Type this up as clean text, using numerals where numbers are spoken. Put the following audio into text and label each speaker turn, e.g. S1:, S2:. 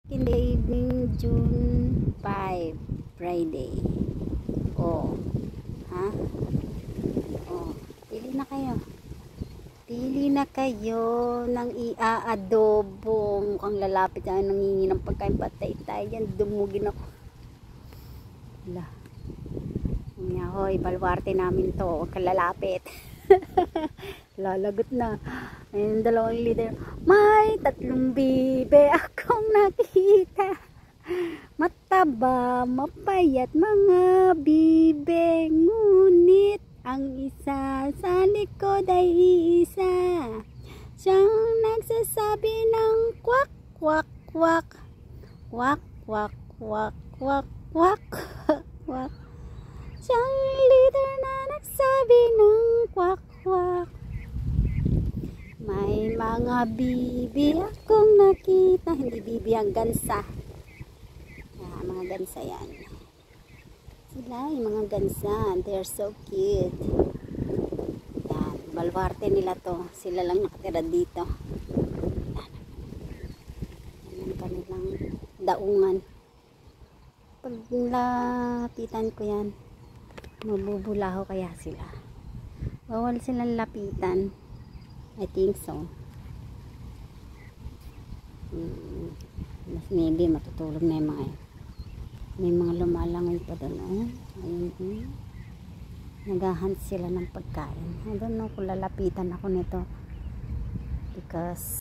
S1: In the evening, June 5, Friday. Oh, ha? Oh, pili na kayo. Pili na kayo ng ia-adobo. Mukhang lalapit na nangingi ng pagkain. Patay tayo yan. Dumugin ako. Wala. Hoy, balwarte namin to. Huwag kang lalapit. Lalagot na. Ayun, dalawang leader. May 3 bibe akong nakita. Mataba, mapayat mga bibe. Ngunit ang isa sa likod ay isa. Siyang nagsasabi ng kwak, kwak, kwak. Kwak, kwak, kwak, kwak, kwak, kwak. Siyang leader na nagsabi ng kwak, kwak. May mga bibi akong nakita. Hindi bibi ang gansa. Mga gansa yan. Sila yung mga gansa. They're so cute. Yan. Balwarte nila to. Sila lang nakatira dito. Yan ang kanilang daungan. Pag lapitan ko yan, mabubulaho kaya sila. Bawal silang lapitan. I think so. Maybe matutulog na yung mga yan. May mga lumalangoy pa doon. Oh. Ayun. Naghahunt sila ng pagkain. I don't know kung lalapitan ako nito. Because